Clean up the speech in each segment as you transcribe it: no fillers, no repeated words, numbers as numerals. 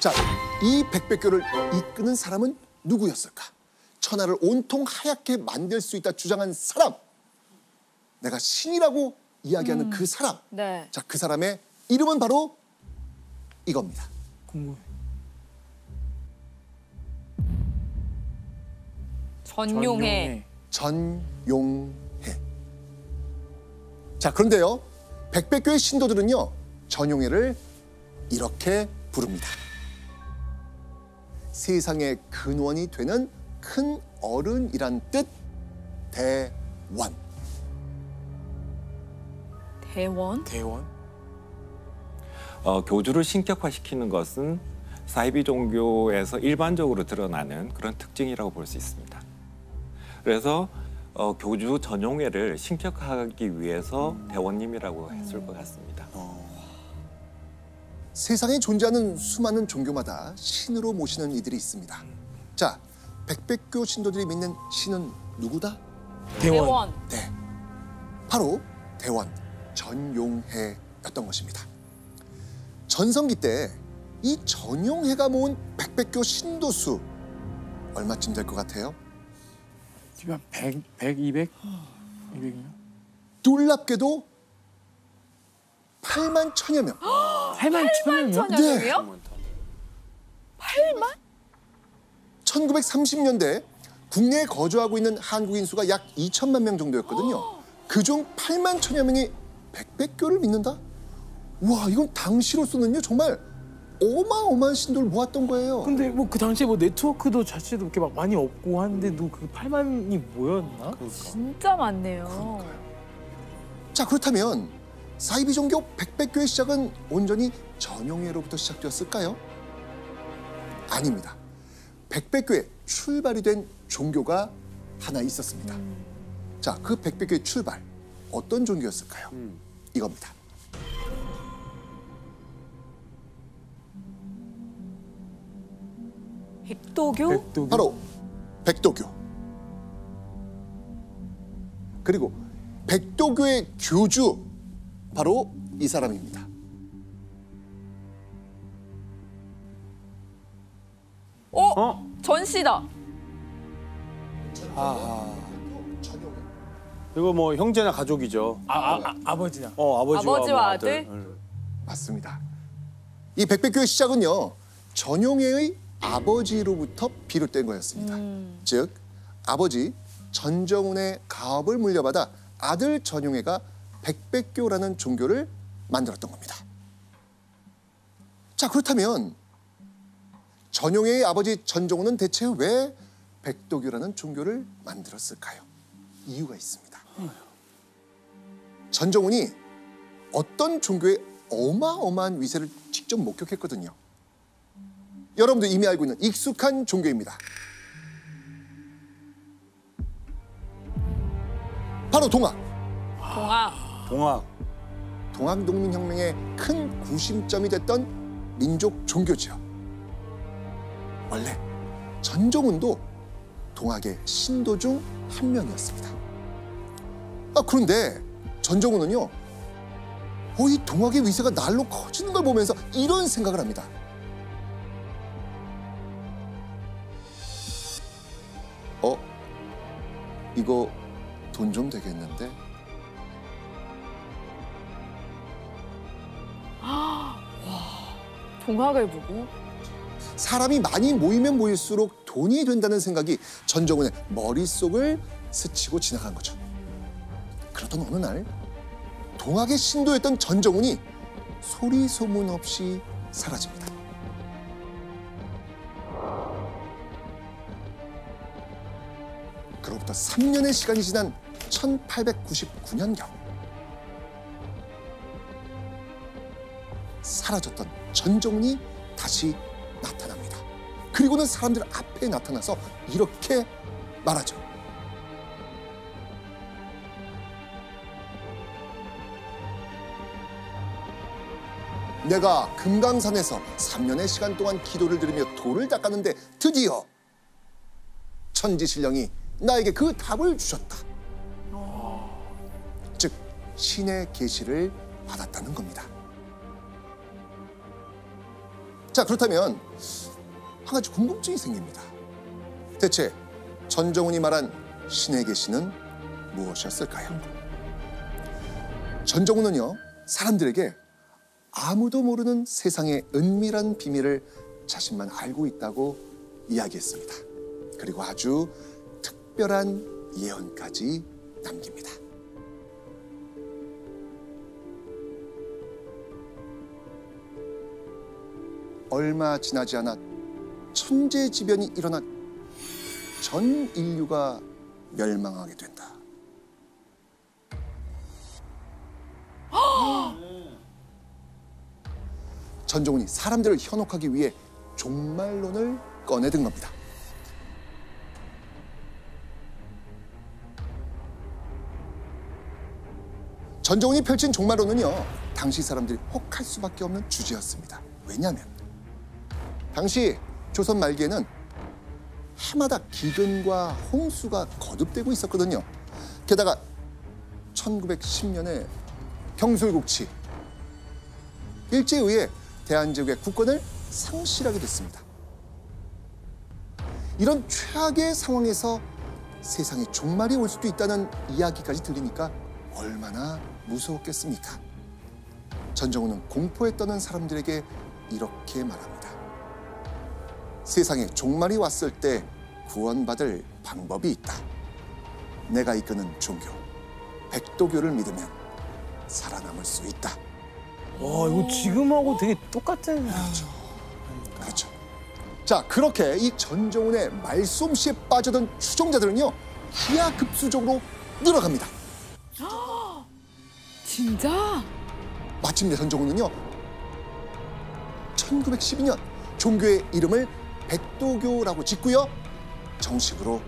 자, 이 백백교를 이끄는 사람은 누구였을까? 천하를 온통 하얗게 만들 수 있다 주장한 사람. 내가 신이라고 이야기하는 그 사람. 네. 자, 그 사람의 이름은 바로 이겁니다. 궁금해. 전용해. 전용해. 자, 그런데요, 백백교의 신도들은요, 전용해를 이렇게 부릅니다. 세상의 근원이 되는 큰 어른이란 뜻, 대원. 대원? 대원? 교주를 신격화시키는 것은 사이비 종교에서 일반적으로 드러나는 그런 특징이라고 볼 수 있습니다. 그래서 교주 전용회를 신격화하기 위해서 대원님이라고 했을 것 같습니다. 세상에 존재하는 수많은 종교마다 신으로 모시는 이들이 있습니다. 자, 백백교 신도들이 믿는 신은 누구다? 대원. 네, 바로 대원 전용해였던 것입니다. 전성기 때 이 전용해가 모은 백백교 신도 수 얼마쯤 될 것 같아요? 지금 한 100, 100, 200? 200이요? 놀랍게도 8만 천여 명. 8만 천명이요? 천여명이요? 8만? 1930년대 국내에 거주하고 있는 한국인 수가 약 2천만 명 정도였거든요. 그중 8만 천여 명이 백백교를 믿는다? 와, 이건 당시로서는요 정말 어마어마한 신도를 모았던 거예요. 근데 뭐 그 당시에 뭐 네트워크도 자체도 그렇게 막 많이 없고 하는데도 그 8만이 뭐였나? 진짜 많네요. 자, 그렇다면 사이비 종교 백백교의 시작은 온전히 전용해로부터 시작되었을까요? 아닙니다. 백백교의 출발이 된 종교가 하나 있었습니다. 자, 그 백백교의 출발, 어떤 종교였을까요? 이겁니다. 백도교? 백도교? 바로 백도교. 그리고 백도교의 교주, 바로 이 사람입니다. 전씨다. 이거 뭐 형제나 가족이죠. 아버지나. 아버지와 아들? 맞습니다. 이 백백교의 시작은요, 전용해의 아버지로부터 비롯된 거였습니다. 즉, 아버지 전정훈의 가업을 물려받아 아들 전용해가 백백교라는 종교를 만들었던 겁니다. 자, 그렇다면 전용해의 아버지 전정훈은 대체 왜 백도교라는 종교를 만들었을까요? 이유가 있습니다. 전정훈이 어떤 종교의 어마어마한 위세를 직접 목격했거든요. 여러분도 이미 알고 있는 익숙한 종교입니다. 바로 동학. 동학. 동학농민혁명의 큰 구심점이 됐던 민족 종교죠. 원래 전정훈도 동학의 신도 중 한 명이었습니다. 그런데 전정훈은요, 이 동학의 위세가 날로 커지는 걸 보면서 이런 생각을 합니다. 이거 돈 좀 되겠는데? 동학을 보고? 사람이 많이 모이면 모일수록 돈이 된다는 생각이 전정훈의 머릿속을 스치고 지나간 거죠. 그러던 어느 날 동학의 신도였던 전정훈이 소리 소문 없이 사라집니다. 그로부터 3년의 시간이 지난 1899년경 사라졌던 전정훈이 다시 나타납니다. 그리고는 사람들 앞에 나타나서 이렇게 말하죠. 내가 금강산에서 3년의 시간 동안 기도를 드리며 돌을 닦았는데 드디어 천지신령이 나에게 그 답을 주셨다. 즉, 신의 계시를 받았다는 겁니다. 자, 그렇다면 한 가지 궁금증이 생깁니다. 대체 전정훈이 말한 신의 계시는 무엇이었을까요? 전정훈은요, 사람들에게 아무도 모르는 세상의 은밀한 비밀을 자신만 알고 있다고 이야기했습니다. 그리고 아주 특별한 예언까지 남깁니다. 얼마 지나지 않아 천재지변이 일어나 전 인류가 멸망하게 된다. 전정훈이 사람들을 현혹하기 위해 종말론을 꺼내든 겁니다. 전정훈이 펼친 종말론은요, 당시 사람들이 혹할 수밖에 없는 주제였습니다. 왜냐하면 당시 조선 말기에는 해마다 기근과 홍수가 거듭되고 있었거든요. 게다가 1910년에 경술국치 일제에 의해 대한제국의 국권을 상실하게 됐습니다. 이런 최악의 상황에서 세상에 종말이 올 수도 있다는 이야기까지 들리니까 얼마나 무서웠겠습니까? 전정훈은 공포에 떠는 사람들에게 이렇게 말합니다. 세상에 종말이 왔을 때 구원받을 방법이 있다. 내가 이끄는 종교, 백도교를 믿으면 살아남을 수 있다. 와, 이거 지금하고 되게 똑같은. 그렇죠. 자, 그렇게 이 전정훈의 말솜씨에 빠져든 추종자들은요, 기하급수적으로 늘어갑니다. 진짜? 마침내 전정훈은요, 1912년 종교의 이름을 백도교라고 짓고요, 정식으로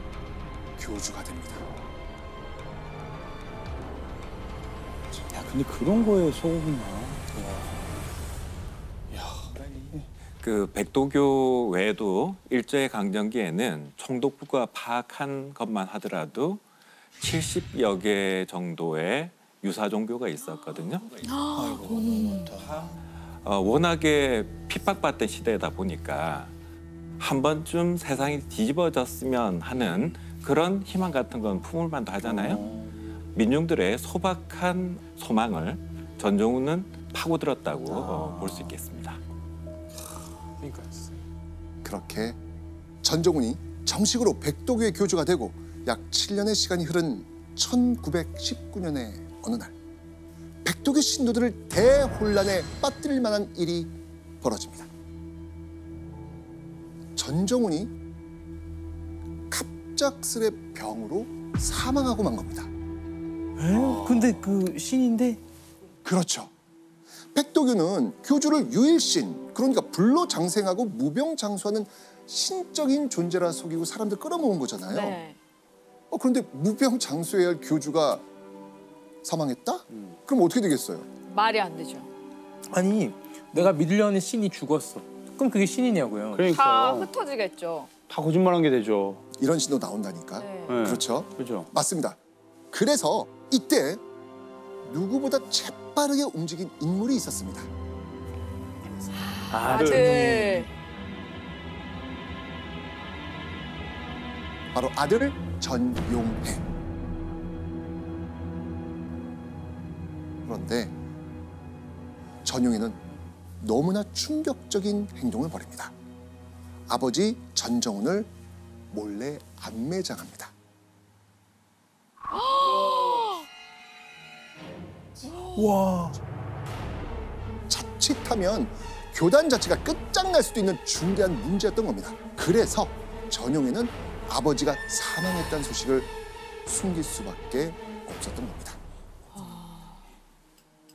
교주가 됩니다. 야, 근데 그런 거에 속으나. 그 백도교 외에도 일제 강점기에는 총독부가 파악한 것만 하더라도 70여 개 정도의 유사 종교가 있었거든요. 워낙에 핍박받던 시대다 보니까 한 번쯤 세상이 뒤집어졌으면 하는 그런 희망 같은 건 품을 만도 하잖아요. 민중들의 소박한 소망을 전정훈은 파고들었다고 볼 수 있겠습니다. 그러니까. 그렇게 전정훈이 정식으로 백도교의 교주가 되고 약 7년의 시간이 흐른 1919년의 어느 날, 백도교 신도들을 대혼란에 빠뜨릴 만한 일이 벌어집니다. 전정훈이 갑작스레 병으로 사망하고 만 겁니다. 에? 근데 그 신인데? 그렇죠. 백도교는 교주를 유일신, 그러니까 불로 장생하고 무병장수하는 신적인 존재라 속이고 사람들 끌어모은 거잖아요. 네. 그런데 무병장수해야 할 교주가 사망했다? 그럼 어떻게 되겠어요? 말이 안 되죠. 아니, 내가 믿으려는 신이 죽었어. 그럼 그게 신이냐고요. 다 그러니까요. 흩어지겠죠. 다 거짓말한 게 되죠. 이런 신도 나온다니까. 네. 네. 그렇죠? 그죠. 맞습니다. 그래서 이때 누구보다 재빠르게 움직인 인물이 있었습니다. 아들. 바로 아들 전용해. 그런데 전용해는 너무나 충격적인 행동을 벌입니다. 아버지 전정훈을 몰래 안매장합니다. 와. 자칫하면 교단 자체가 끝장날 수도 있는 중대한 문제였던 겁니다. 그래서 전용해는 아버지가 사망했다는 소식을 숨길 수밖에 없었던 겁니다.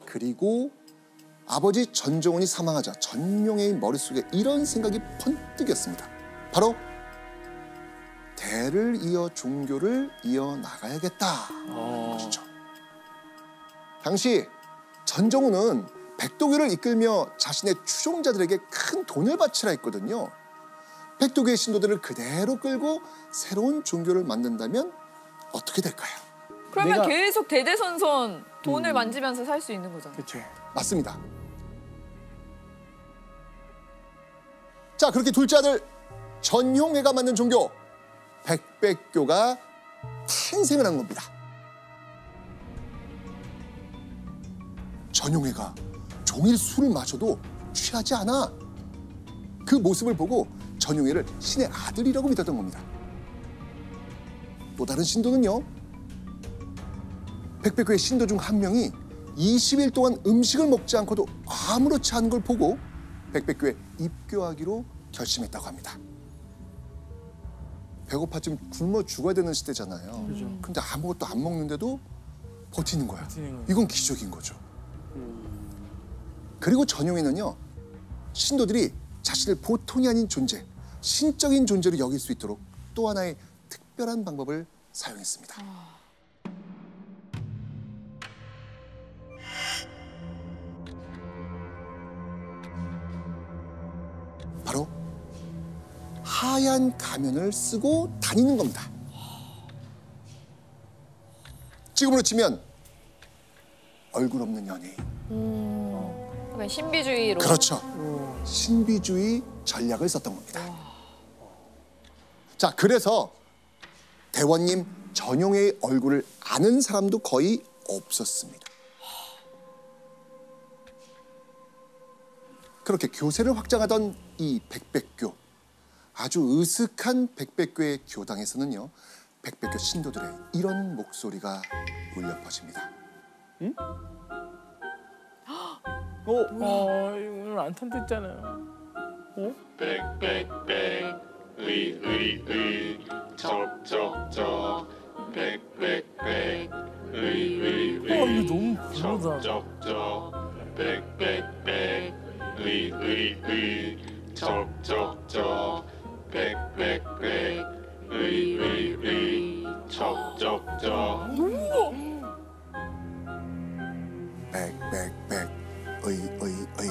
그리고 아버지 전정훈이 사망하자 전용해의 머릿속에 이런 생각이 번뜩였습니다. 바로 대를 이어 종교를 이어나가야겠다. 것이죠. 당시 전정훈은 백도교를 이끌며 자신의 추종자들에게 큰 돈을 바치라 했거든요. 백도교의 신도들을 그대로 끌고 새로운 종교를 만든다면 어떻게 될까요? 그러면 내가- 계속 대대손손 돈을 만지면서 살 수 있는 거잖아요. 그렇죠. 맞습니다. 자, 그렇게 둘째 아들 전용회가 만든 종교 백백교가 탄생을 한 겁니다. 전용회가 종일 술을 마셔도 취하지 않아. 그 모습을 보고 전용회를 신의 아들이라고 믿었던 겁니다. 또 다른 신도는요. 백백교의 신도 중 한 명이 20일 동안 음식을 먹지 않고도 아무렇지 않은 걸 보고 백백교에 입교하기로 결심했다고 합니다. 배고파 지금 굶어 죽어야 되는 시대잖아요. 근데 아무것도 안 먹는데도 버티는 거야. 이건 기적인 거죠. 그리고 전용회는요. 신도들이 자신을 보통이 아닌 존재, 신적인 존재로 여길 수 있도록 또 하나의 특별한 방법을 사용했습니다. 바로 하얀 가면을 쓰고 다니는 겁니다. 지금으로 치면 얼굴 없는 연예인. 그러니까 신비주의로. 그렇죠. 신비주의 전략을 썼던 겁니다. 자, 그래서 대원님 전용회의 얼굴을 아는 사람도 거의 없었습니다. 그렇게 교세를 확장하던 이 백백교, 아주 으슥한 백백교의 교당에서는요, 백백교 신도들의 이런 목소리가 울려 퍼집니다. 오늘 안 탄댔잖아요. 빽빽빽 의의의 적적적 빽빽빽 의의의 이거 너무 별로다. 적적적 빽빽빽 의의의 적적적 빽빽빽 의의의 적적적 빽빽빽 의의의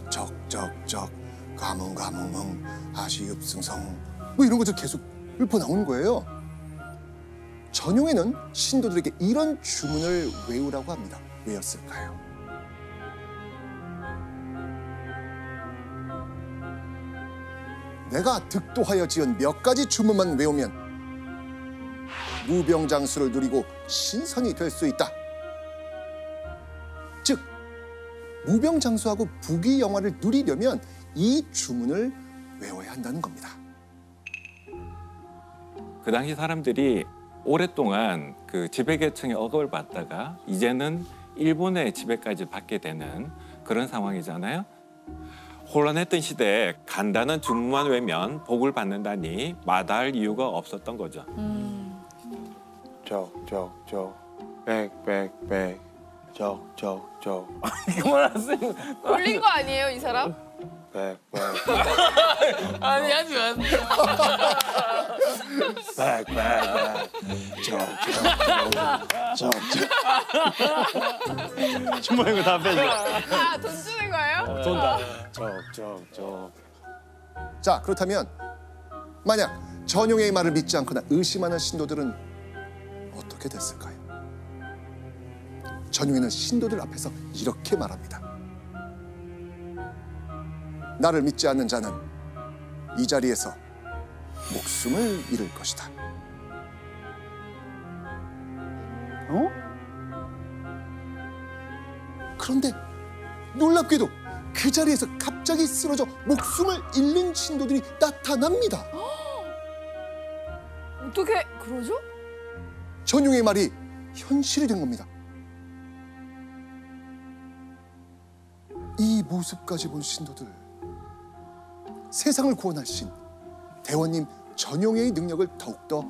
적적적 가문가문응 아시읍승성 뭐 이런 것들 계속 읊어 나오는 거예요. 전용회는 신도들에게 이런 주문을 외우라고 합니다. 왜였을까요? 내가 득도하여 지은 몇 가지 주문만 외우면 무병장수를 누리고 신선이 될 수 있다. 즉 무병장수하고 부귀영화를 누리려면 이 주문을 외워야 한다는 겁니다. 그 당시 사람들이 오랫동안 그 지배계층의 억압을 받다가 이제는 일본의 지배까지 받게 되는 그런 상황이잖아요. 혼란했던 시대에 간단한 주문만 외면 복을 받는다니 마다할 이유가 없었던 거죠. 적적적 빽빽빽 적적적 그만하세요. 놀린 거 아니에요, 이 사람? 빽빽 아니 하지 마세요. 적적적 주머니 이거 다 빼줘. 아, 돈 주는 거예요? 돈다. 적적적 자, 그렇다면 만약 전용회의 말을 믿지 않거나 의심하는 신도들은 어떻게 됐을까요? 전용회는 신도들 앞에서 이렇게 말합니다. 나를 믿지 않는 자는 이 자리에서 목숨을 잃을 것이다. 그런데 놀랍게도 그 자리에서 갑자기 쓰러져 목숨을 잃는 신도들이 나타납니다. 어떻게 그러죠? 전용의 말이 현실이 된 겁니다. 이 모습까지 본 신도들, 세상을 구원할 신 대원님 전용의 능력을 더욱더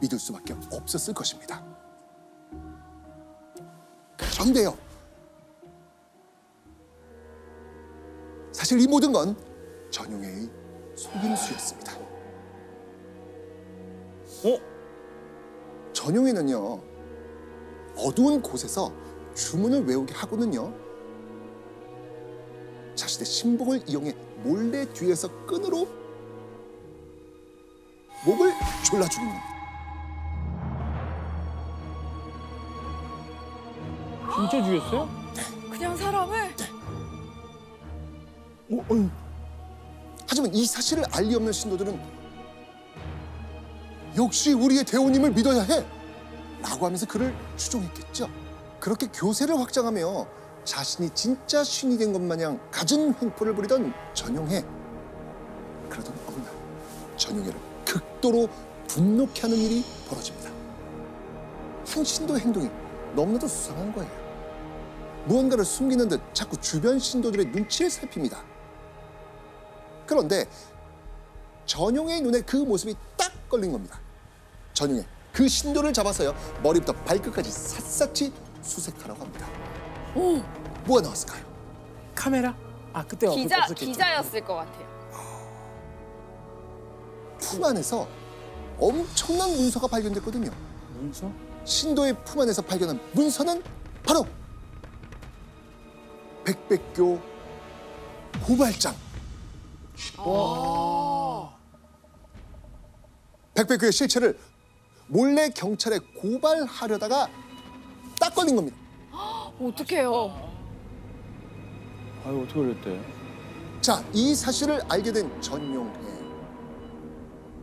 믿을 수밖에 없었을 것입니다. 그런데요, 사실 이 모든 건 전용의 속임수였습니다. 전용회는요, 어두운 곳에서 주문을 외우게 하고는요, 자신의 신복을 이용해 몰래 뒤에서 끈으로 목을 졸라 죽이는 겁니다. 진짜 죽였어요? 그냥 사람을? 하지만 이 사실을 알 리 없는 신도들은 역시 우리의 대우님을 믿어야 해 라고 하면서 그를 추종했겠죠. 그렇게 교세를 확장하며 자신이 진짜 신이 된 것 마냥 갖은 횡포를 부리던 전용해. 그러던 어느 날 전용해를 극도로 분노케 하는 일이 벌어집니다. 한 신도의 행동이 너무나도 수상한 거예요. 무언가를 숨기는 듯 자꾸 주변 신도들의 눈치를 살핍니다. 그런데 전용해의 눈에 그 모습이 딱 걸린 겁니다. 전용해 그 신도를 잡아서요 머리부터 발끝까지 샅샅이 수색하라고 합니다. 오, 뭐가 나왔을까요? 카메라? 아 그때 없었겠죠. 기자였을 것 같아요. 품 안에서 엄청난 문서가 발견됐거든요. 문서? 신도의 품 안에서 발견한 문서는 바로 백백교 고발장. 백백교의 실체를 몰래 경찰에 고발하려다가 딱 걸린 겁니다. 어떡해요? 아유 어떻게 그랬대? 자, 이 사실을 알게 된 전용해.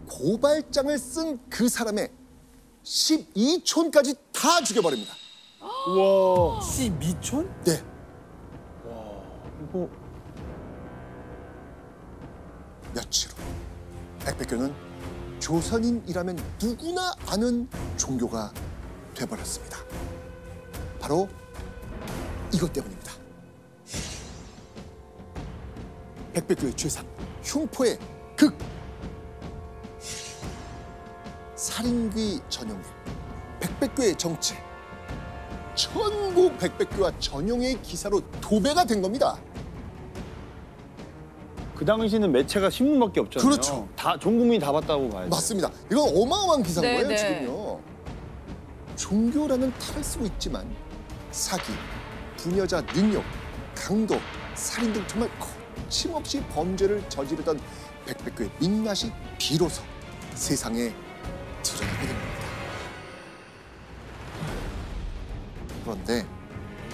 고발장을 쓴 그 사람의 12촌까지 다 죽여버립니다. 우와. 씨 미촌? 네. 이거 며칠 후 백백교는 조선인이라면 누구나 아는 종교가 돼버렸습니다. 바로 이것 때문입니다. 백백교의 죄상, 흉포의 극. 살인귀 전용해, 백백교의 정체, 전부 백백교와 전용해의 기사로 도배가 된 겁니다. 그 당시는 매체가 신문밖에 없잖아요. 그렇죠. 전 국민이 다 봤다고 봐야죠. 맞습니다. 이건 어마어마한 기사인 네, 거예요, 네. 지금요. 종교라는 탈을 쓰고 있지만 사기, 부녀자 능욕, 강도, 살인 등 정말 거침없이 범죄를 저지르던 백백교의 민낯이 비로소 세상에 드러나게 됩니다. 그런데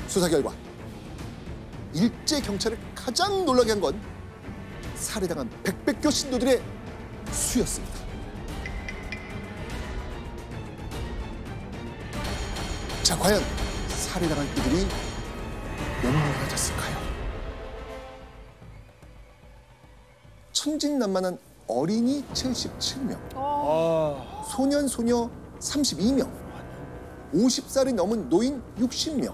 수사 결과 일제 경찰을 가장 놀라게 한 건 살해당한 백백교 신도들의 수였습니다. 자, 과연 살해당한 이들이 몇 명이나 됐을까요? 천진난만한 어린이 77명, 아, 소년, 소녀 32명, 50살이 넘은 노인 60명,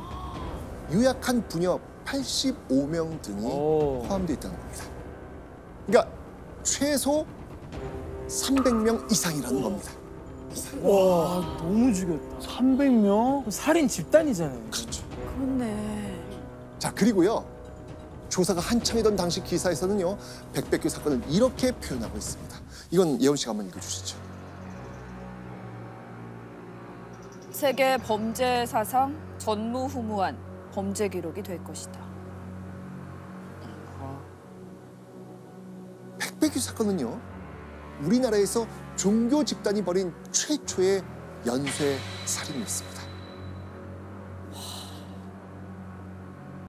유약한 부녀 85명 등이 오. 포함되어 있다는 겁니다. 그러니까 최소 300명 이상이라는 겁니다. 와 너무 죽였다. 300명? 살인 집단이잖아요. 그렇죠. 그렇네. 자, 그리고요. 조사가 한창이던 당시 기사에서는요. 백백교 사건을 이렇게 표현하고 있습니다. 이건 예원 씨가 한번 읽어주시죠. 세계 범죄 사상 전무후무한 범죄 기록이 될 것이다. 백백교 사건은요. 우리나라에서 종교 집단이 벌인 최초의 연쇄 살인이었습니다.